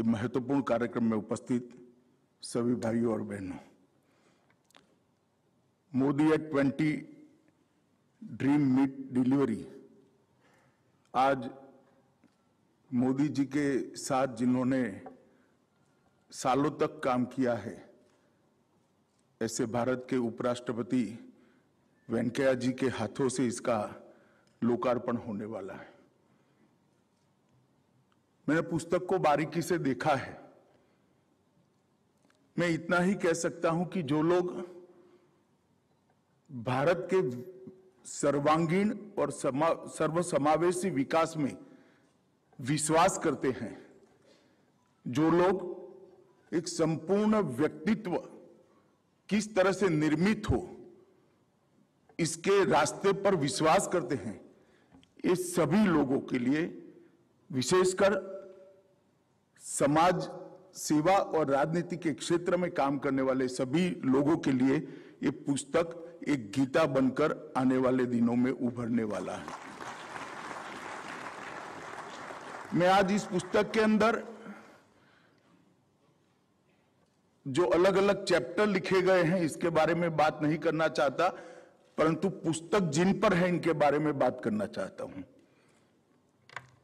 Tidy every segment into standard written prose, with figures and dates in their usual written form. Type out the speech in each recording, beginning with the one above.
ये महत्वपूर्ण कार्यक्रम में उपस्थित सभी भाइयों और बहनों, Modi at 20 dream meet delivery. आज मोदी जी के साथ जिन्होंने सालों तक काम किया है, ऐसे भारत के उपराष्ट्रपति वेंकैया जी के हाथों से इसका लोकार्पण होने वाला है। मैंने पुस्तक को बारीकी से देखा है। मैं इतना ही कह सकता हूं कि जो लोग भारत के सर्वांगीण और सर्वसमावेशी विकास में विश्वास करते हैं, जो लोग एक संपूर्ण व्यक्तित्व किस तरह से निर्मित हो इसके रास्ते पर विश्वास करते हैं, ये सभी लोगों के लिए, विशेषकर समाज सेवा और राजनीति के क्षेत्र में काम करने वाले सभी लोगों के लिए ये पुस्तक एक गीता बनकर आने वाले दिनों में उभरने वाला है। मैं आज इस पुस्तक के अंदर जो अलग अलग चैप्टर लिखे गए हैं इसके बारे में बात नहीं करना चाहता, परंतु पुस्तक जिन पर है इनके बारे में बात करना चाहता हूं।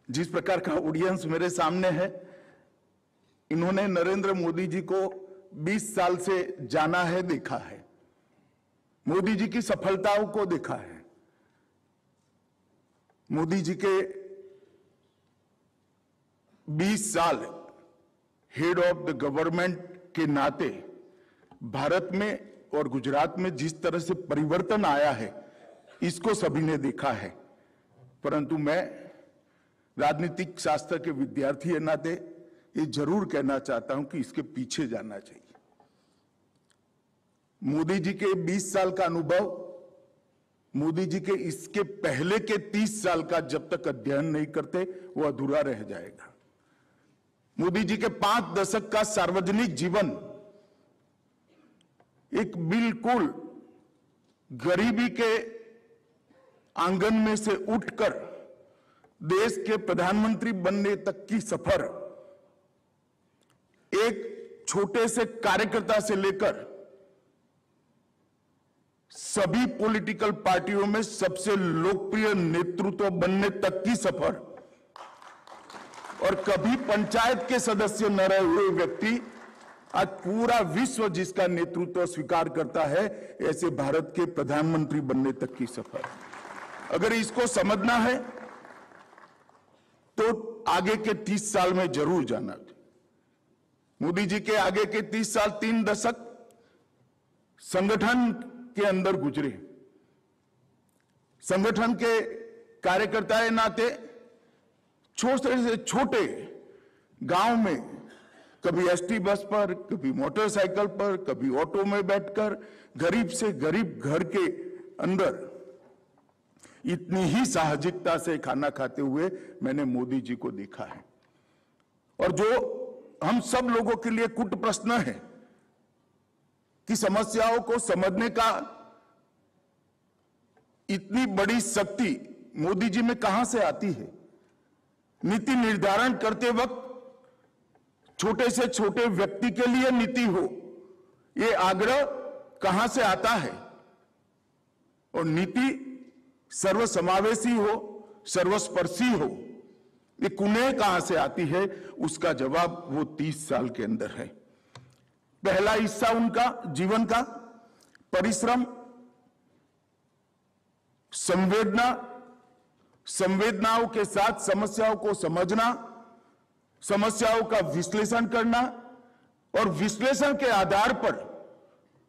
जिस प्रकार का ऑडियंस मेरे सामने है, इन्होंने नरेंद्र मोदी जी को 20 साल से जाना है, देखा है, मोदी जी की सफलताओं को देखा है, मोदी जी के 20 साल हेड ऑफ द गवर्नमेंट के नाते भारत में और गुजरात में जिस तरह से परिवर्तन आया है, इसको सभी ने देखा है। परंतु मैं राजनीतिक शास्त्र के विद्यार्थी के नाते ये जरूर कहना चाहता हूं कि इसके पीछे जाना चाहिए। मोदी जी के 20 साल का अनुभव, मोदी जी के इसके पहले के 30 साल का जब तक अध्ययन नहीं करते वो अधूरा रह जाएगा। मोदी जी के 5 दशक का सार्वजनिक जीवन एक बिल्कुल गरीबी के आंगन में से उठकर देश के प्रधानमंत्री बनने तक की सफर, एक छोटे से कार्यकर्ता से लेकर सभी पॉलिटिकल पार्टियों में सबसे लोकप्रिय नेतृत्व बनने तक की सफर, और कभी पंचायत के सदस्य न रहे हुए व्यक्ति आज पूरा विश्व जिसका नेतृत्व स्वीकार करता है, ऐसे भारत के प्रधानमंत्री बनने तक की सफर। अगर इसको समझना है तो आगे के 30 साल में जरूर जाना चाहिए। मोदी जी के आगे के 30 साल 3 दशक संगठन के अंदर गुजरे। संगठन के कार्यकर्ता के नाते छोटे से छोटे गांव में कभी एसटी बस पर, कभी मोटरसाइकिल पर, कभी ऑटो में बैठकर गरीब से गरीब घर के अंदर इतनी ही साहसिकता से खाना खाते हुए मैंने मोदी जी को देखा है। और जो हम सब लोगों के लिए कुट प्रश्न है कि समस्याओं को समझने का इतनी बड़ी शक्ति मोदी जी में कहां से आती है। नीति निर्धारण करते वक्त छोटे से छोटे व्यक्ति के लिए नीति हो, ये आग्रह कहां से आता है, और नीति सर्वसमावेशी हो, सर्वस्पर्शी हो, ये कुनेह कहां से आती है, उसका जवाब वो 30 साल के अंदर है। पहला हिस्सा उनका जीवन का परिश्रम, संवेदना, संवेदनाओं के साथ समस्याओं को समझना, समस्याओं का विश्लेषण करना, और विश्लेषण के आधार पर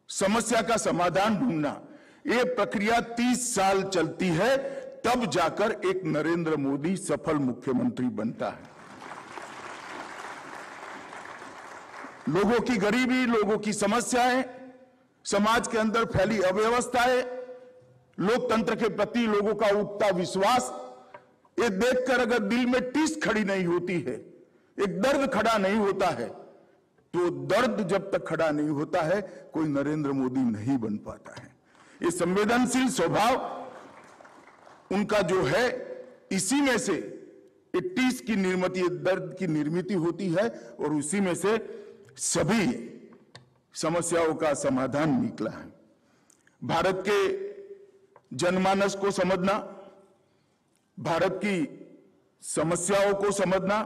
समस्या का समाधान ढूंढना, ये प्रक्रिया 30 साल चलती है, तब जाकर एक नरेंद्र मोदी सफल मुख्यमंत्री बनता है। लोगों की गरीबी, लोगों की समस्याएं, समाज के अंदर फैली अव्यवस्थाएं, लोकतंत्र के प्रति लोगों का उठता विश्वास, ये देखकर अगर दिल में टीस खड़ी नहीं होती है, एक दर्द खड़ा नहीं होता है, तो दर्द जब तक खड़ा नहीं होता है कोई नरेंद्र मोदी नहीं बन पाता है। ये संवेदनशील स्वभाव उनका जो है, इसी में से 80 की दर्द की निर्मित होती है और उसी में से सभी समस्याओं का समाधान निकला है। भारत के जनमानस को समझना, भारत की समस्याओं को समझना,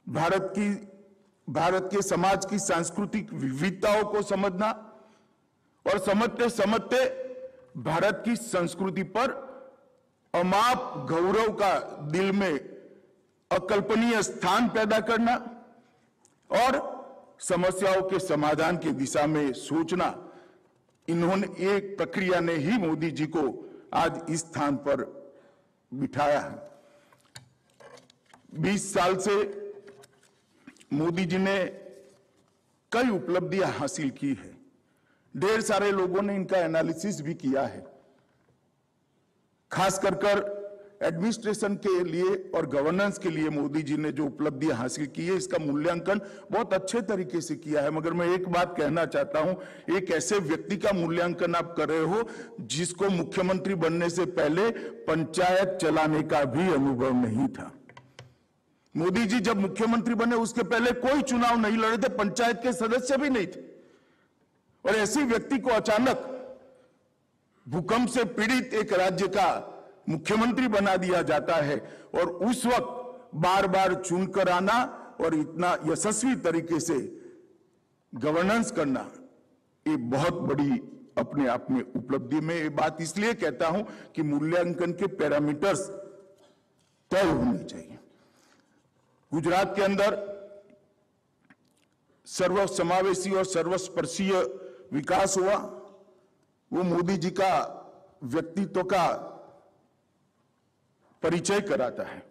भारत के समाज की सांस्कृतिक विविधताओं को समझना और समझते समझते भारत की संस्कृति पर अमाप गौरव का दिल में अकल्पनीय स्थान पैदा करना और समस्याओं के समाधान की दिशा में सोचना, इन्होंने एक प्रक्रिया ने ही मोदी जी को आज इस स्थान पर बिठाया है। 20 साल से मोदी जी ने कई उपलब्धियां हासिल की है। ढेर सारे लोगों ने इनका एनालिसिस भी किया है। खास कर एडमिनिस्ट्रेशन के लिए और गवर्नेंस के लिए मोदी जी ने जो उपलब्धियां हासिल की है, इसका मूल्यांकन बहुत अच्छे तरीके से किया है। मगर मैं एक बात कहना चाहता हूं, एक ऐसे व्यक्ति का मूल्यांकन आप कर रहे हो जिसको मुख्यमंत्री बनने से पहले पंचायत चलाने का भी अनुभव नहीं था। मोदी जी जब मुख्यमंत्री बने उसके पहले कोई चुनाव नहीं लड़े थे, पंचायत के सदस्य भी नहीं थे, और ऐसे व्यक्ति को अचानक भूकंप से पीड़ित एक राज्य का मुख्यमंत्री बना दिया जाता है और उस वक्त बार बार चुनकर आना और इतना यशस्वी तरीके से गवर्नेंस करना, ये बहुत बड़ी अपने आप में उपलब्धि। में ये बात इसलिए कहता हूं कि मूल्यांकन के पैरामीटर्स तय होने चाहिए। गुजरात के अंदर सर्वसमावेशी और सर्वस्पर्शीय विकास हुआ, वो मोदी जी का व्यक्तित्व का परिचय कराता है।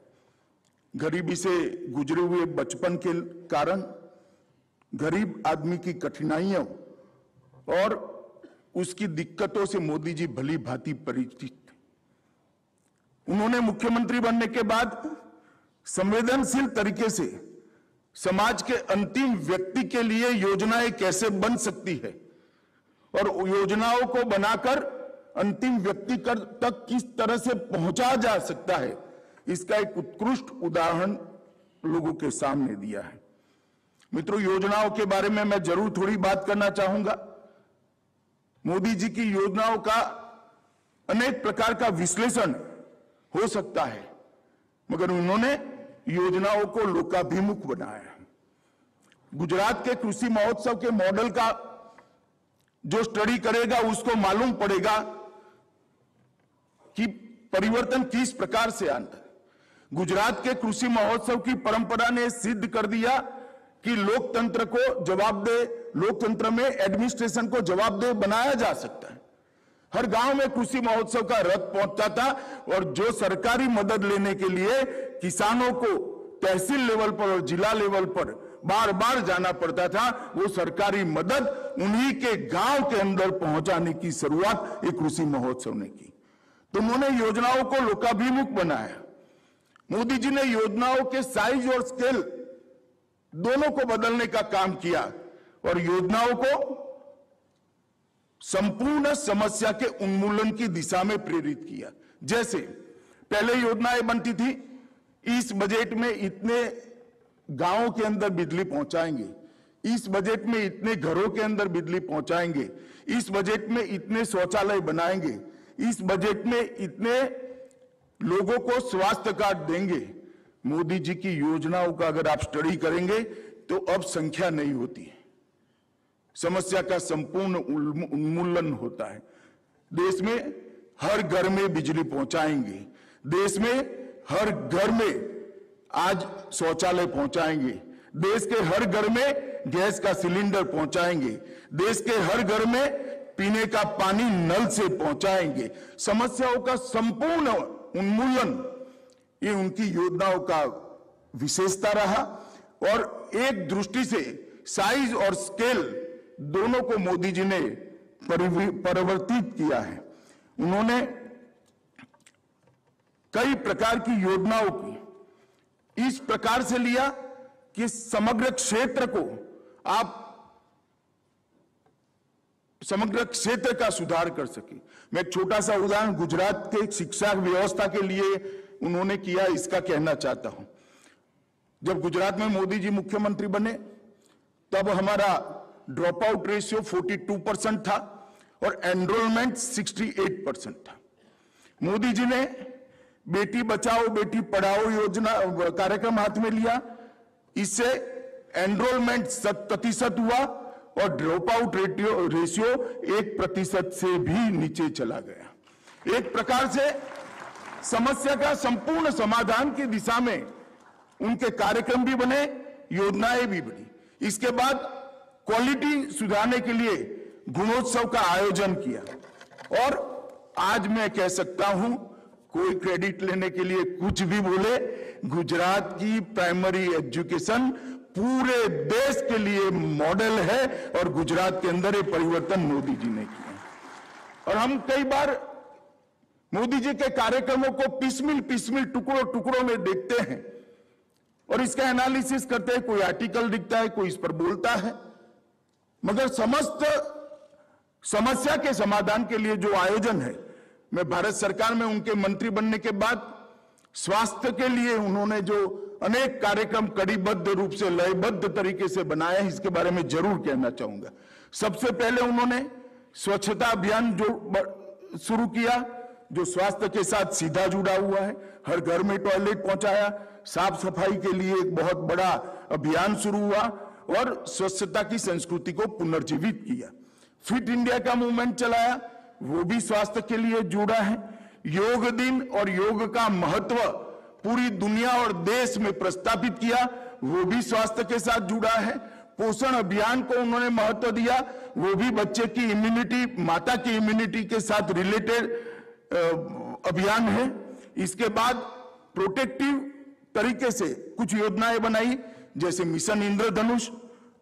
गरीबी से गुजरे हुए बचपन के कारण, गरीब आदमी की कठिनाइयों और उसकी दिक्कतों से मोदी जी भली भांति परिचित थे। उन्होंने मुख्यमंत्री बनने के बाद संवेदनशील तरीके से समाज के अंतिम व्यक्ति के लिए योजनाएं कैसे बन सकती है और योजनाओं को बनाकर अंतिम व्यक्ति तक किस तरह से पहुंचा जा सकता है, इसका एक उत्कृष्ट उदाहरण लोगों के सामने दिया है। मित्रों, योजनाओं के बारे में मैं जरूर थोड़ी बात करना चाहूंगा। मोदी जी की योजनाओं का अनेक प्रकार का विश्लेषण हो सकता है, मगर उन्होंने योजनाओं को लोकाभिमुख बनाया है। गुजरात के कृषि महोत्सव के मॉडल का जो स्टडी करेगा उसको मालूम पड़ेगा कि परिवर्तन किस प्रकार से आता है। गुजरात के कृषि महोत्सव की परंपरा ने सिद्ध कर दिया कि लोकतंत्र को जवाबदेह, लोकतंत्र में एडमिनिस्ट्रेशन को जवाबदेह बनाया जा सकता है। हर गांव में कृषि महोत्सव का रथ पहुंचता था और जो सरकारी मदद लेने के लिए किसानों को तहसील लेवल पर और जिला लेवल पर बार बार जाना पड़ता था, वो सरकारी मदद उन्हीं के गांव के अंदर पहुंचाने की शुरुआत एक कृषि महोत्सव ने की। तो उन्होंने योजनाओं को लोकाभिमुख बनाया। मोदी जी ने योजनाओं के साइज और स्केल दोनों को बदलने का काम किया और योजनाओं को संपूर्ण समस्या के उन्मूलन की दिशा में प्रेरित किया। जैसे पहले योजनाएं बनती थी, इस बजट में इतने गांवों के अंदर बिजली पहुंचाएंगे, इस बजट में इतने घरों के अंदर बिजली पहुंचाएंगे, इस बजट में इतने शौचालय बनाएंगे, इस बजट में इतने लोगों को स्वास्थ्य कार्ड देंगे। मोदी जी की योजनाओं का अगर आप स्टडी करेंगे तो अब संख्या नहीं होती है, समस्या का संपूर्ण उन्मूलन होता है। देश में हर घर में बिजली पहुंचाएंगे, देश में हर घर में आज शौचालय पहुंचाएंगे, देश के हर घर में गैस का सिलेंडर पहुंचाएंगे, देश के हर घर में पीने का पानी नल से पहुंचाएंगे। समस्याओं का संपूर्ण उन्मूलन ये उनकी योजनाओं का विशेषता रहा और एक दृष्टि से साइज और स्केल दोनों को मोदी जी ने परिवर्तित किया है। उन्होंने कई प्रकार की योजनाओं की इस प्रकार से लिया कि समग्र क्षेत्र को आप समग्र क्षेत्र का सुधार कर सके। मैं एक छोटा सा उदाहरण गुजरात के शिक्षा व्यवस्था के लिए उन्होंने किया, इसका कहना चाहता हूं। जब गुजरात में मोदी जी मुख्यमंत्री बने तब हमारा ड्रॉप आउट रेशियो 42% था और एनरोलमेंट 68% था। मोदी जी ने बेटी बचाओ बेटी पढ़ाओ योजना कार्यक्रम हाथ में लिया, इससे एनरोलमेंट 100% हुआ और ड्रॉप आउट रेशियो 1% से भी नीचे चला गया। एक प्रकार से समस्या का संपूर्ण समाधान की दिशा में उनके कार्यक्रम भी बने, योजनाएं भी बनी। इसके बाद क्वालिटी सुधारने के लिए गुणोत्सव का आयोजन किया और आज मैं कह सकता हूं, कोई क्रेडिट लेने के लिए कुछ भी बोले, गुजरात की प्राइमरी एजुकेशन पूरे देश के लिए मॉडल है और गुजरात के अंदर ये परिवर्तन मोदी जी ने किया। और हम कई बार मोदी जी के कार्यक्रमों को पिसमिल टुकड़ों में देखते हैं और इसका एनालिसिस करते हैं, कोई आर्टिकल दिखता है, कोई इस पर बोलता है, मगर समस्त समस्या के समाधान के लिए जो आयोजन है, मैं भारत सरकार में उनके मंत्री बनने के बाद स्वास्थ्य के लिए उन्होंने जो अनेक कार्यक्रम कड़ीबद्ध रूप से लयबद्ध तरीके से बनाए हैं, इसके बारे में जरूर कहना चाहूंगा। सबसे पहले उन्होंने स्वच्छता अभियान जो शुरू किया, जो स्वास्थ्य के साथ सीधा जुड़ा हुआ है, हर घर में टॉयलेट पहुंचाया, साफ सफाई के लिए एक बहुत बड़ा अभियान शुरू हुआ और स्वच्छता की संस्कृति को पुनर्जीवित किया। फिट इंडिया का मूवमेंट चलाया, वो भी स्वास्थ्य के लिए जुड़ा है। योग दिन और योग का महत्व पूरी दुनिया और देश में प्रस्तावित किया, वो भी स्वास्थ्य के साथ जुड़ा है। पोषण अभियान को उन्होंने महत्व दिया, वो भी बच्चे की इम्यूनिटी, माता की इम्यूनिटी के साथ रिलेटेड अभियान है। इसके बाद प्रोटेक्टिव तरीके से कुछ योजनाएं बनाई, जैसे मिशन इंद्रधनुष,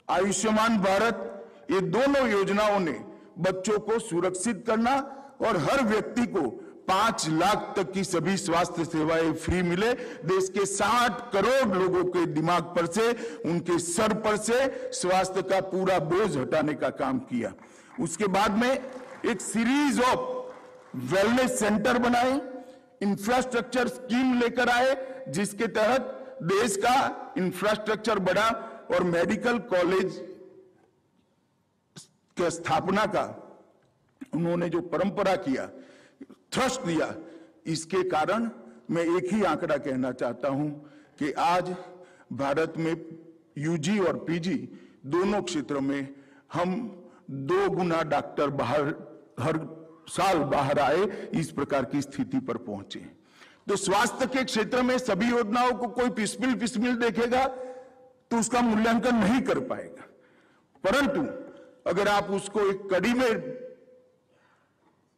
आयुष्मान भारत। ये दोनों योजनाओं ने बच्चों को सुरक्षित करना और हर व्यक्ति को 5 लाख तक की सभी स्वास्थ्य सेवाएं फ्री मिले, देश के 60 करोड़ लोगों के दिमाग पर से, उनके सर पर से स्वास्थ्य का पूरा बोझ हटाने का काम किया। उसके बाद में एक सीरीज ऑफ वेलनेस सेंटर बनाए, इंफ्रास्ट्रक्चर स्कीम लेकर आए, जिसके तहत देश का इंफ्रास्ट्रक्चर बढ़ा और मेडिकल कॉलेज की स्थापना का उन्होंने जो परंपरा किया, थ्रस्ट दिया, इसके कारण मैं एक ही आंकड़ा कहना चाहता हूं कि आज भारत में यूजी और पीजी दोनों क्षेत्रों में हम 2 गुना डॉक्टर बाहर हर साल बाहर आए, इस प्रकार की स्थिति पर पहुंचे। तो स्वास्थ्य के क्षेत्र में सभी योजनाओं को कोई पिसमिल देखेगा तो उसका मूल्यांकन नहीं कर पाएगा, परंतु अगर आप उसको एक कड़ी में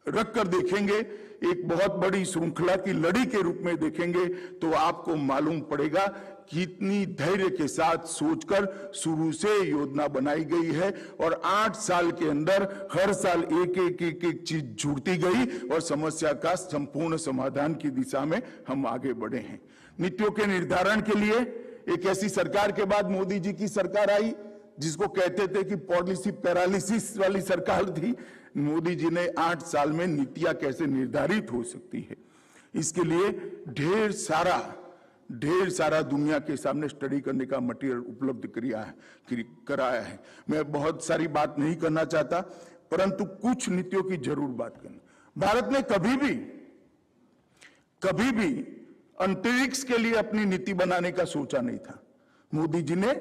रखकर देखेंगे, एक बहुत बड़ी श्रृंखला की लड़ी के रूप में देखेंगे, तो आपको मालूम पड़ेगा कितनी धैर्य के साथ सोचकर शुरू से योजना बनाई गई है और 8 साल के अंदर हर साल एक चीज जुड़ती गई और समस्या का संपूर्ण समाधान की दिशा में हम आगे बढ़े हैं। नीतियों के निर्धारण के लिए एक ऐसी सरकार के बाद मोदी जी की सरकार आई, जिसको कहते थे कि पॉलिसी पैरालिसिस वाली सरकार थी। मोदी जी ने 8 साल में नीतियां कैसे निर्धारित हो सकती है, इसके लिए ढेर सारा दुनिया के सामने स्टडी करने का मटेरियल उपलब्ध कराया है। मैं बहुत सारी बात नहीं करना चाहता, परंतु कुछ नीतियों की जरूर बात करना। भारत ने कभी भी अंतरिक्ष के लिए अपनी नीति बनाने का सोचा नहीं था। मोदी जी ने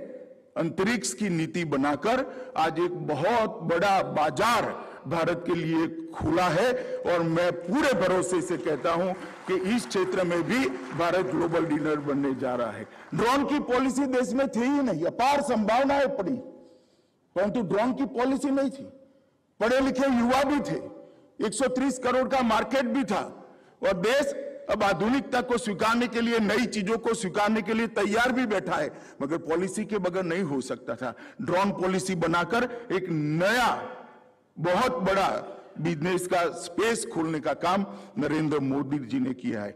अंतरिक्ष की नीति बनाकर आज एक बहुत बड़ा बाजार भारत के लिए खुला है और मैं पूरे भरोसे से कहता हूं कि इस क्षेत्र में भी भारत ग्लोबल लीडर बनने जा रहा है। ड्रोन की पॉलिसी देश में थी ही नहीं, अपार संभावनाएं पड़ी, परंतु ड्रोन की पॉलिसी नहीं थी। पढ़े लिखे युवा भी थे, 130 करोड़ का मार्केट भी था और देश अब आधुनिकता को स्वीकारने के लिए, नई चीजों को स्वीकारने के लिए तैयार भी बैठा है, मगर पॉलिसी के बगैर नहीं हो सकता था। ड्रोन पॉलिसी बनाकर एक नया बहुत बड़ा बिजनेस का स्पेस खोलने का काम नरेंद्र मोदी जी ने किया है।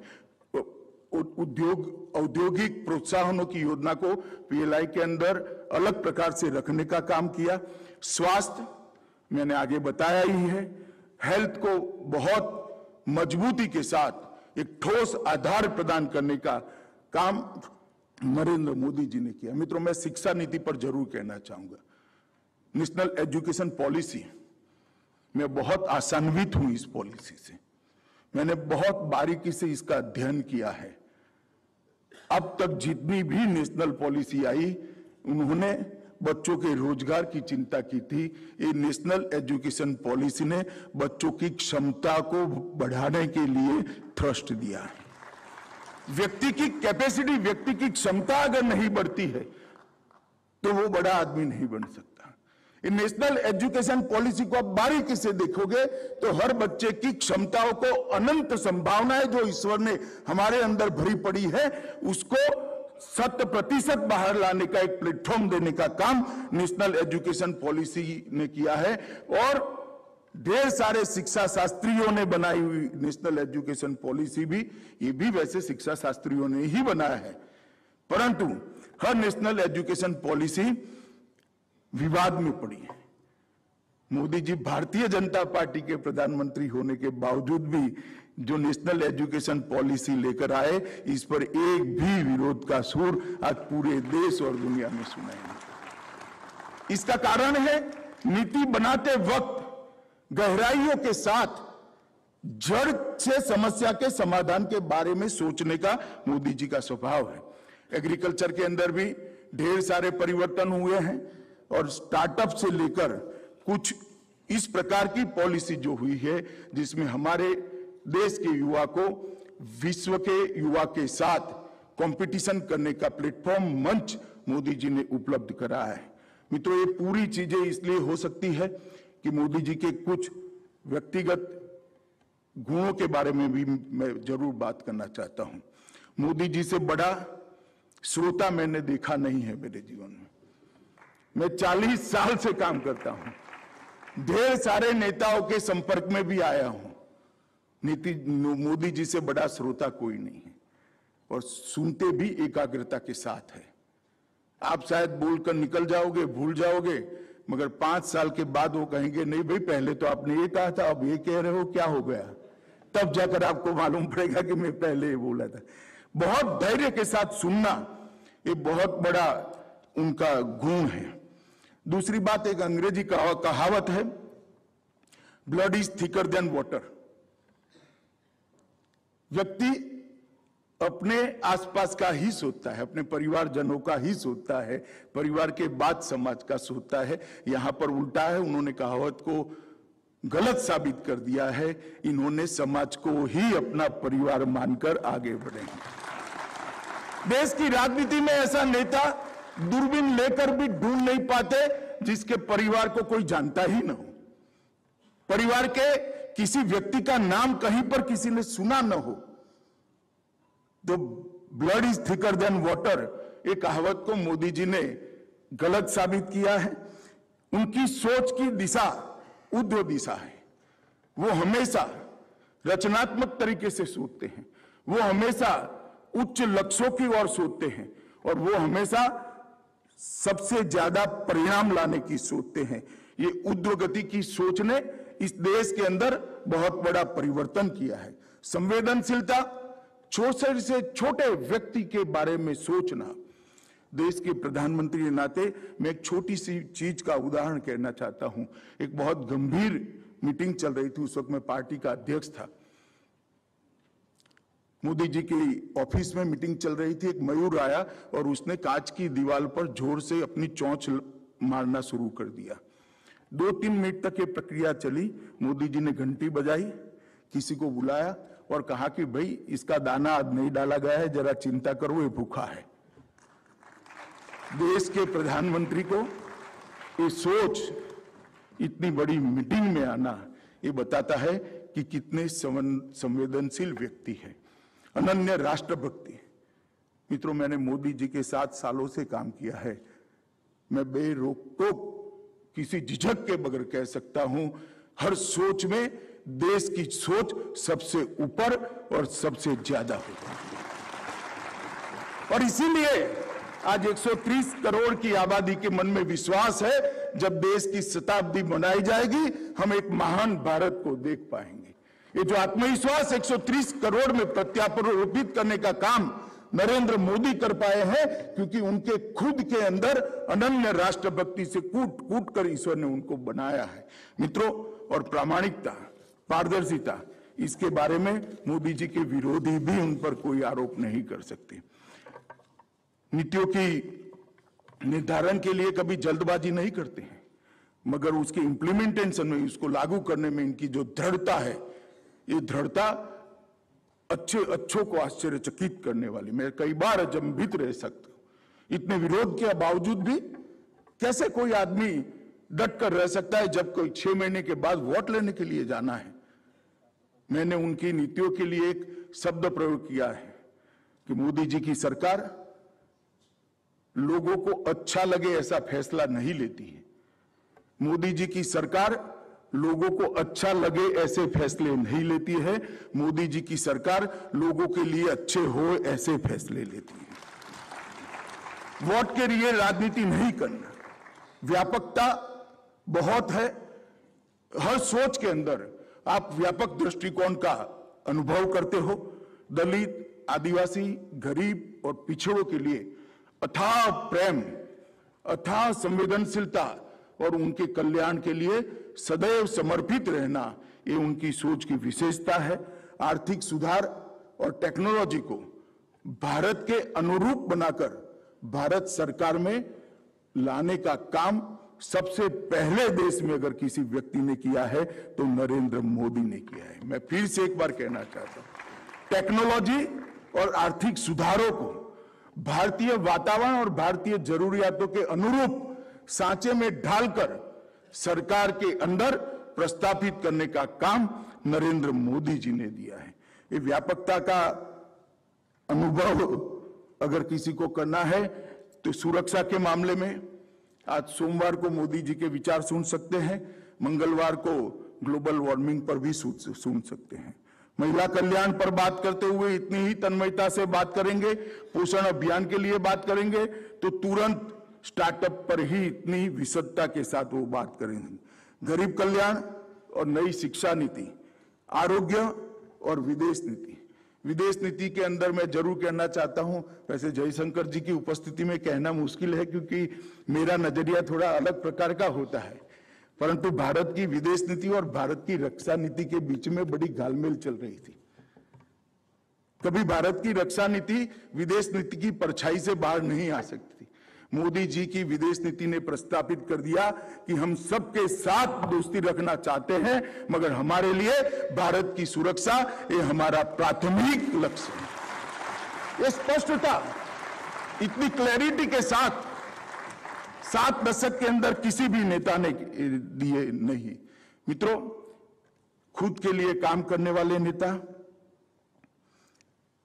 औद्योगिक प्रोत्साहनों की योजना को पीएलआई के अंदर अलग प्रकार से रखने का काम किया। स्वास्थ्य मैंने आगे बताया ही है, हेल्थ को बहुत मजबूती के साथ एक ठोस आधार प्रदान करने का काम नरेंद्र मोदी जी ने किया। मित्रों, मैं शिक्षा नीति पर जरूर कहना चाहूंगा। नेशनल एजुकेशन पॉलिसी, मैं बहुत आशान्वित हूं इस पॉलिसी से। मैंने बहुत बारीकी से इसका अध्ययन किया है। अब तक जितनी भी नेशनल पॉलिसी आई, उन्होंने बच्चों के रोजगार की चिंता की थी। ये नेशनल एजुकेशन पॉलिसी ने बच्चों की क्षमता को बढ़ाने के लिए थ्रस्ट दिया है। व्यक्ति की कैपेसिटी, व्यक्ति की क्षमता अगर नहीं बढ़ती है तो वो बड़ा आदमी नहीं बन सकता। इन नेशनल एजुकेशन पॉलिसी को आप बारीकी से देखोगे तो हर बच्चे की क्षमताओं को, अनंत संभावनाएं जो ईश्वर ने हमारे अंदर भरी पड़ी है, उसको 100% बाहर लाने का एक प्लेटफॉर्म देने का काम नेशनल एजुकेशन पॉलिसी ने किया है। और ढेर सारे शिक्षा शास्त्रियों ने बनाई हुई नेशनल एजुकेशन पॉलिसी भी, ये भी वैसे शिक्षा शास्त्रियों ने ही बनाया है, परंतु हर नेशनल एजुकेशन पॉलिसी विवाद में पड़ी है। मोदी जी भारतीय जनता पार्टी के प्रधानमंत्री होने के बावजूद भी जो नेशनल एजुकेशन पॉलिसी लेकर आए, इस पर एक भी विरोध का सुर आज पूरे देश और दुनिया में सुनाई नहीं। इसका कारण है, नीति बनाते वक्त गहराइयों के साथ जड़ से समस्या के समाधान के बारे में सोचने का मोदी जी का स्वभाव है। एग्रीकल्चर के अंदर भी ढेर सारे परिवर्तन हुए हैं और स्टार्टअप से लेकर कुछ इस प्रकार की पॉलिसी जो हुई है, जिसमें हमारे देश के युवा को विश्व के युवा के साथ कंपटीशन करने का प्लेटफॉर्म, मंच मोदी जी ने उपलब्ध कराया है। मित्रों, ये पूरी चीजें इसलिए हो सकती है कि मोदी जी के कुछ व्यक्तिगत गुणों के बारे में भी मैं जरूर बात करना चाहता हूं। मोदी जी से बड़ा श्रोता मैंने देखा नहीं है मेरे जीवन में। मैं 40 साल से काम करता हूं, ढेर सारे नेताओं के संपर्क में भी आया हूं। मोदी जी से बड़ा श्रोता कोई नहीं है और सुनते भी एकाग्रता के साथ है। आप शायद बोलकर निकल जाओगे, भूल जाओगे, मगर 5 साल के बाद वो कहेंगे, नहीं भाई पहले तो आपने ये कहा था, अब ये कह रहे हो, क्या हो गया? तब जाकर आपको मालूम पड़ेगा कि मैं पहले ये बोला था। बहुत धैर्य के साथ सुनना, ये बहुत बड़ा उनका गुण है। दूसरी बात, एक अंग्रेजी कहावत है, blood is thicker than water. व्यक्ति अपने आसपास का ही सोचता है, अपने परिवारजनों का ही सोचता है, परिवार के बाद समाज का सोचता है। यहां पर उल्टा है, उन्होंने कहावत को गलत साबित कर दिया है। इन्होंने समाज को ही अपना परिवार मानकर आगे बढ़े। देश की राजनीति में ऐसा नेता दूरबीन लेकर भी ढूंढ नहीं पाते जिसके परिवार को कोई जानता ही न हो, परिवार के किसी व्यक्ति का नाम कहीं पर किसी ने सुना न हो। तो blood is thicker than water, ये कहावत को मोदी जी ने गलत साबित किया है। उनकी सोच की दिशा ऊर्ध्व दिशा है। वो हमेशा रचनात्मक तरीके से सोचते हैं, वो हमेशा उच्च लक्ष्यों की ओर सोचते हैं और वो हमेशा सबसे ज्यादा परिणाम लाने की सोचते हैं। ये ऊर्ध्व गति की सोच ने इस देश के अंदर बहुत बड़ा परिवर्तन किया है। संवेदनशीलता, छोटे से छोटे व्यक्ति के बारे में सोचना। देश के प्रधानमंत्री के नाते मैं एक छोटी सी चीज का उदाहरण कहना चाहता हूं। एक बहुत गंभीर मीटिंग चल रही थी, उस वक्त मैं पार्टी का अध्यक्ष था। मोदी जी की ऑफिस में मीटिंग चल रही थी। एक मयूर आया और उसने कांच की दीवार पर जोर से अपनी चोंच मारना शुरू कर दिया। 2-3 मिनट तक ये प्रक्रिया चली। मोदी जी ने घंटी बजाई, किसी को बुलाया और कहा कि भाई इसका दाना आज नहीं डाला गया है, जरा चिंता करो, ये भूखा है। देश के प्रधानमंत्री को ये सोच इतनी बड़ी मीटिंग में आना, ये बताता है कि कितने संवेदनशील व्यक्ति है, अनन्य राष्ट्रभक्ति। मित्रों, मैंने मोदी जी के साथ सालों से काम किया है। मैं बेरोक-टोक किसी झिझक के बगैर कह सकता हूं, हर सोच में देश की सोच सबसे ऊपर और सबसे ज्यादा होती है। और इसीलिए आज 130 करोड़ की आबादी के मन में विश्वास है, जब देश की शताब्दी मनाई जाएगी हम एक महान भारत को देख पाएंगे। ये जो आत्मविश्वास 130 करोड़ में प्रत्यारोपित करने का काम नरेंद्र मोदी कर पाए हैं, क्योंकि उनके खुद के अंदर अनन्य राष्ट्रभक्ति से कूट कूट कर ईश्वर ने उनको बनाया है। मित्रों, और प्रामाणिकता, पारदर्शिता, इसके बारे में मोदी जी के विरोधी भी उन पर कोई आरोप नहीं कर सकते। नीतियों की निर्धारण के लिए कभी जल्दबाजी नहीं करते हैं, मगर उसके इम्प्लीमेंटेशन में, उसको लागू करने में इनकी जो दृढ़ता है, ये दृढ़ता अच्छों को आश्चर्यचकित करने वाली। मैं कई बार अचंभित रह सकता हूं, इतने विरोध के बावजूद भी कैसे कोई आदमी डट कर रह सकता है जब कोई 6 महीने के बाद वोट लेने के लिए जाना है। मैंने उनकी नीतियों के लिए एक शब्द प्रयोग किया है कि मोदी जी की सरकार लोगों को अच्छा लगे ऐसा फैसला नहीं लेती है। मोदी जी की सरकार लोगों को अच्छा लगे ऐसे फैसले नहीं लेती है। मोदी जी की सरकार लोगों के लिए अच्छे हो ऐसे फैसले लेती है। वोट के लिए राजनीति नहीं करना। व्यापकता बहुत है, हर सोच के अंदर आप व्यापक दृष्टिकोण का अनुभव करते हो। दलित, आदिवासी, गरीब और पिछड़ों के लिए अथाह प्रेम, अथाह संवेदनशीलता और उनके कल्याण के लिए सदैव समर्पित रहना, ये उनकी सोच की विशेषता है। आर्थिक सुधार और टेक्नोलॉजी को भारत के अनुरूप बनाकर भारत सरकार में लाने का काम सबसे पहले देश में अगर किसी व्यक्ति ने किया है तो नरेंद्र मोदी ने किया है। मैं फिर से एक बार कहना चाहता हूं, टेक्नोलॉजी और आर्थिक सुधारों को भारतीय वातावरण और भारतीय जरूरियातों के अनुरूप सांचे में ढालकर सरकार के अंदर प्रस्तापित करने का काम नरेंद्र मोदी जी ने दिया है। ये व्यापकता का अनुभव अगर किसी को करना है तो सुरक्षा के मामले में आज सोमवार को मोदी जी के विचार सुन सकते हैं, मंगलवार को ग्लोबल वार्मिंग पर भी सुन सकते हैं। महिला कल्याण पर बात करते हुए इतनी ही तन्मयता से बात करेंगे, पोषण अभियान के लिए बात करेंगे तो तुरंत स्टार्टअप पर ही इतनी विशदता के साथ वो बात करेंगे। गरीब कल्याण और नई शिक्षा नीति, आरोग्य और विदेश नीति। विदेश नीति के अंदर मैं जरूर कहना चाहता हूं, वैसे जयशंकर जी की उपस्थिति में कहना मुश्किल है क्योंकि मेरा नजरिया थोड़ा अलग प्रकार का होता है, परंतु भारत की विदेश नीति और भारत की रक्षा नीति के बीच में बड़ी घालमेल चल रही थी। कभी भारत की रक्षा नीति विदेश नीति की परछाई से बाहर नहीं आ सकती। मोदी जी की विदेश नीति ने प्रस्तापित कर दिया कि हम सबके साथ दोस्ती रखना चाहते हैं, मगर हमारे लिए भारत की सुरक्षा ये हमारा प्राथमिक लक्ष्य है। ये स्पष्टता, इतनी क्लैरिटी के साथ 7 दशक के अंदर किसी भी नेता ने दिए नहीं। मित्रों, खुद के लिए काम करने वाले नेता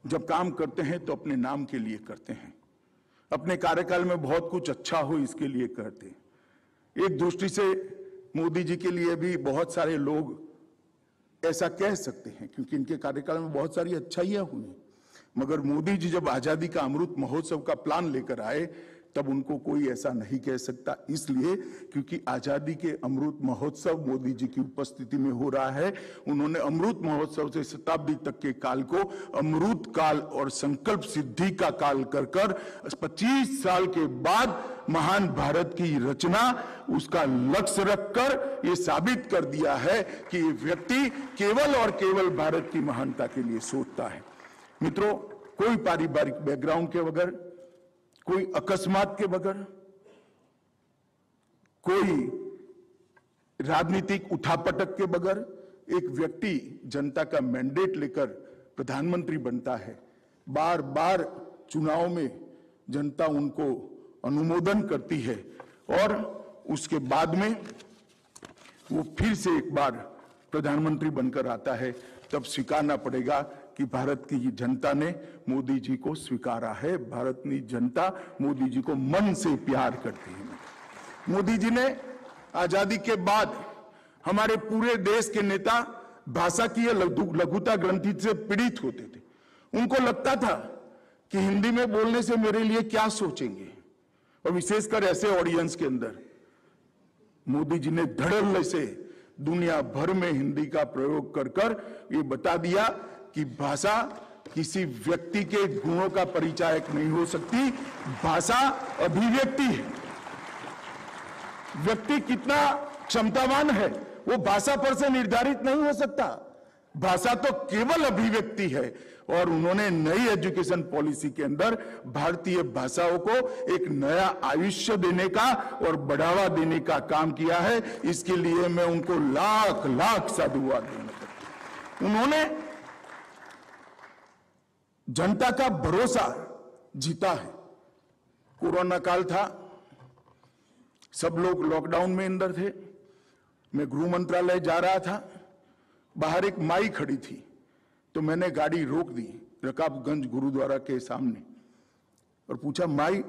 जब काम करते हैं तो अपने नाम के लिए करते हैं, अपने कार्यकाल में बहुत कुछ अच्छा हो इसके लिए करते हैं। एक दृष्टि से मोदी जी के लिए भी बहुत सारे लोग ऐसा कह सकते हैं क्योंकि इनके कार्यकाल में बहुत सारी अच्छाइयां हुई, मगर मोदी जी जब आजादी का अमृत महोत्सव का प्लान लेकर आए तब उनको कोई ऐसा नहीं कह सकता, इसलिए क्योंकि आजादी के अमृत महोत्सव मोदी जी की उपस्थिति में हो रहा है। उन्होंने अमृत महोत्सव से शताब्दी तक के काल को अमृत काल और संकल्प सिद्धि का काल कर 25 साल के बाद महान भारत की रचना, उसका लक्ष्य रखकर ये साबित कर दिया है कि ये व्यक्ति केवल और केवल भारत की महानता के लिए सोचता है। मित्रों, कोई पारिवारिक बैकग्राउंड के बगैर, कोई अकस्मात के बगैर, कोई राजनीतिक उठापटक के बगैर एक व्यक्ति जनता का मैंडेट लेकर प्रधानमंत्री बनता है। बार बार चुनाव में जनता उनको अनुमोदन करती है और उसके बाद में वो फिर से एक बार प्रधानमंत्री बनकर आता है, तब स्वीकारना पड़ेगा कि भारत की जनता ने मोदी जी को स्वीकारा है। भारत की जनता मोदी जी को मन से प्यार करती है। मोदी जी ने आजादी के बाद हमारे पूरे देश के नेता भाषा की लघुता ग्रंथि से पीड़ित होते थे। उनको लगता था कि हिंदी में बोलने से मेरे लिए क्या सोचेंगे, और विशेषकर ऐसे ऑडियंस के अंदर मोदी जी ने धड़ल्ले से दुनिया भर में हिंदी का प्रयोग कर कर ये बता दिया कि भाषा किसी व्यक्ति के गुणों का परिचायक नहीं हो सकती, भाषा अभिव्यक्ति है। व्यक्ति कितना क्षमतावान है वो भाषा पर से निर्धारित नहीं हो सकता। भाषा तो केवल अभिव्यक्ति है। और उन्होंने नई एजुकेशन पॉलिसी के अंदर भारतीय भाषाओं को एक नया आयुष्य देने का और बढ़ावा देने का काम किया है। इसके लिए मैं उनको लाख लाख साधुवाद देना चाहता हूं। उन्होंने जनता का भरोसा जीता है। कोरोना काल था, सब लोग लॉकडाउन में अंदर थे। मैं गृह मंत्रालय जा रहा था, बाहर एक माई खड़ी थी, तो मैंने गाड़ी रोक दी रकाबगंज गुरुद्वारा के सामने और पूछा, माई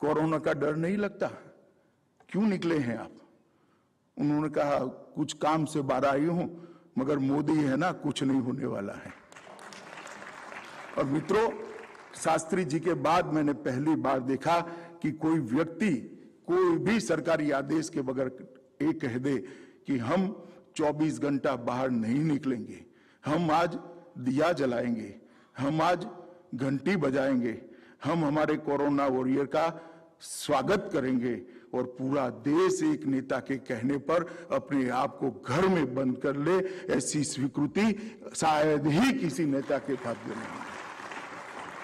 कोरोना का डर नहीं लगता, क्यों निकले हैं आप? उन्होंने कहा, कुछ काम से बाहर आई हूं, मगर मोदी है ना, कुछ नहीं होने वाला है। और मित्रों, शास्त्री जी के बाद मैंने पहली बार देखा कि कोई व्यक्ति कोई भी सरकारी आदेश के बगैर ये कह दे कि हम 24 घंटा बाहर नहीं निकलेंगे, हम आज दिया जलाएंगे, हम आज घंटी बजाएंगे, हम हमारे कोरोना वॉरियर का स्वागत करेंगे और पूरा देश एक नेता के कहने पर अपने आप को घर में बंद कर ले, ऐसी स्वीकृति शायद ही किसी नेता के भाग्य में है।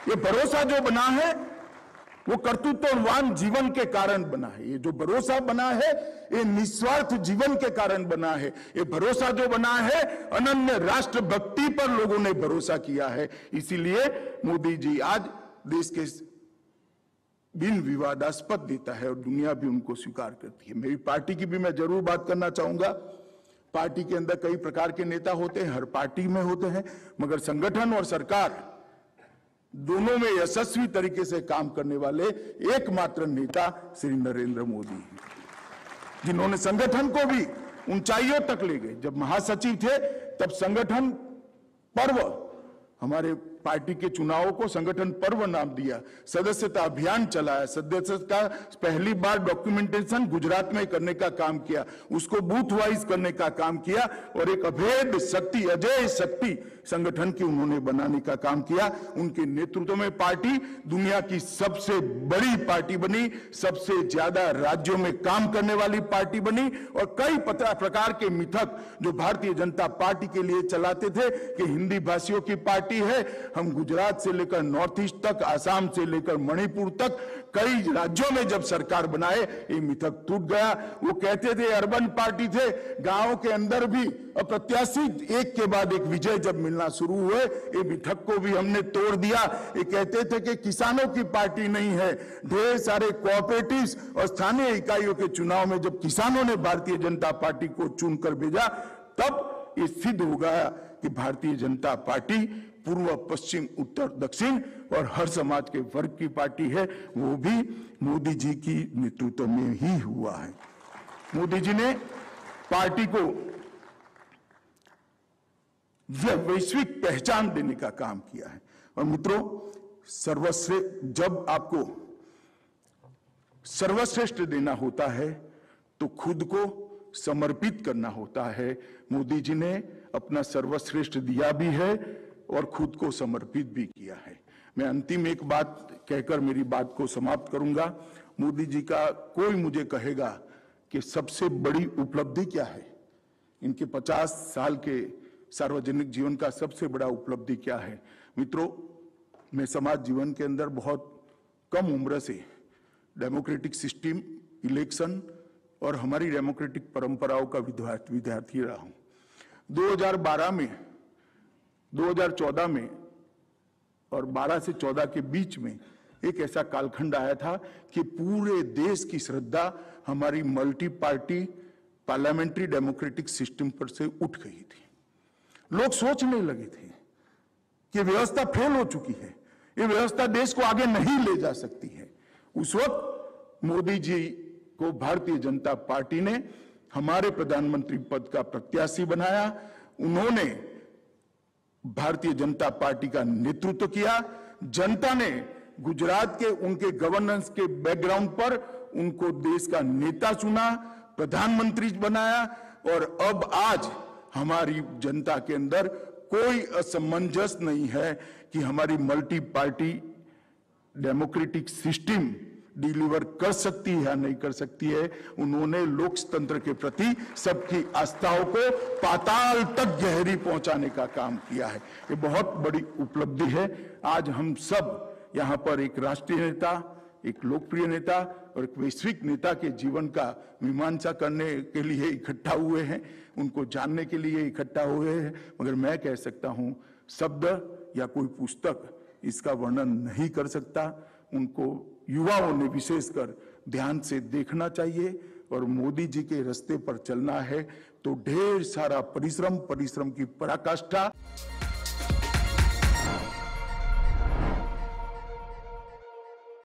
ये भरोसा जो बना है वो कर्तृत्ववान जीवन के कारण बना है। ये जो भरोसा बना है ये निस्वार्थ जीवन के कारण बना है। ये भरोसा जो बना है अनन्य राष्ट्र भक्ति पर लोगों ने भरोसा किया है। इसीलिए मोदी जी आज देश के बिन विवादास्पद नेता है और दुनिया भी उनको स्वीकार करती है। मेरी पार्टी की भी मैं जरूर बात करना चाहूंगा। पार्टी के अंदर कई प्रकार के नेता होते हैं, हर पार्टी में होते हैं, मगर संगठन और सरकार दोनों में यशस्वी तरीके से काम करने वाले एकमात्र नेता श्री नरेंद्र मोदी हैं, जिन्होंने संगठन को भी ऊंचाइयों तक ले गए। जब महासचिव थे तब संगठन पर्व, हमारे पार्टी के चुनावों को संगठन पर्व नाम दिया, सदस्यता अभियान चलाया, सदस्यता पहली बार डॉक्यूमेंटेशन गुजरात में करने का काम किया, उसको बूथ वाइज करने का काम किया और एक अभेद शक्ति, अजय शक्ति संगठन की उन्होंने बनाने का काम किया। उनके नेतृत्व में पार्टी दुनिया की सबसे बड़ी पार्टी बनी, सबसे ज्यादा राज्यों में काम करने वाली पार्टी बनी और कई प्रकार के मिथक जो भारतीय जनता पार्टी के लिए चलाते थे कि हिंदी भाषियों की पार्टी है, हम गुजरात से लेकर नॉर्थ ईस्ट तक, आसाम से लेकर मणिपुर तक कई राज्यों में जब सरकार बनाए ये मिथक टूट गया। वो कहते थे अर्बन पार्टी थे, गांवों के अंदर भी अप्रत्याशित एक के बाद एक विजय जब मिलना शुरू हुए, ये मिथक को भी हमने तोड़ दिया। ये कहते थे कि किसानों की पार्टी नहीं है, ढेर सारे कोऑपरेटिव्स और स्थानीय इकाइयों के चुनाव में जब किसानों ने भारतीय जनता पार्टी को चुनकर भेजा तब ये सिद्ध हो गया कि भारतीय जनता पार्टी पूर्व, पश्चिम, उत्तर, दक्षिण और हर समाज के वर्ग की पार्टी है। वो भी मोदी जी की नेतृत्व में ही हुआ है। मोदी जी ने पार्टी को वैश्विक पहचान देने का काम किया है। और मित्रों, जब आपको सर्वश्रेष्ठ देना होता है तो खुद को समर्पित करना होता है। मोदी जी ने अपना सर्वश्रेष्ठ दिया भी है और खुद को समर्पित भी किया है। मैं अंतिम एक बात कहकर मेरी बात को समाप्त करूंगा। मोदी जी का कोई मुझे कहेगा कि सबसे बड़ी उपलब्धि क्या है, इनके 50 साल के सार्वजनिक जीवन का सबसे बड़ा उपलब्धि क्या है? मित्रों, मैं समाज जीवन के अंदर बहुत कम उम्र से डेमोक्रेटिक सिस्टम, इलेक्शन और हमारी डेमोक्रेटिक परंपराओं का विद्यार्थी रहा हूं। 2012 में, 2014 में और 12 से 14 के बीच में एक ऐसा कालखंड आया था कि पूरे देश की श्रद्धा हमारी multi party parliamentary democratic system पर से उठ गई थी। लोग सोचने लगे थे कि व्यवस्था फेल हो चुकी है, ये व्यवस्था देश को आगे नहीं ले जा सकती है। उस वक्त मोदी जी को भारतीय जनता पार्टी ने हमारे प्रधानमंत्री पद का प्रत्याशी बनाया। उन्होंने भारतीय जनता पार्टी का नेतृत्व किया। जनता ने गुजरात के उनके गवर्नेंस के बैकग्राउंड पर उनको देश का नेता चुना, प्रधानमंत्री बनाया। और अब आज हमारी जनता के अंदर कोई असमंजस नहीं है कि हमारी multi party democratic system deliver कर सकती है या नहीं कर सकती है। उन्होंने लोकतंत्र के प्रति सबकी आस्थाओं को पाताल तक गहरी पहुंचाने का काम किया है। ये बहुत बड़ी उपलब्धि है। आज हम सब यहाँ पर एक राष्ट्रीय नेता, एक लोकप्रिय नेता और एक वैश्विक नेता के जीवन का मीमांसा करने के लिए इकट्ठा हुए हैं, उनको जानने के लिए इकट्ठा हुए हैं। मगर मैं कह सकता हूं, शब्द या कोई पुस्तक इसका वर्णन नहीं कर सकता। उनको युवाओं ने विशेषकर ध्यान से देखना चाहिए और मोदी जी के रास्ते पर चलना है तो ढेर सारा परिश्रम की पराकाष्ठा।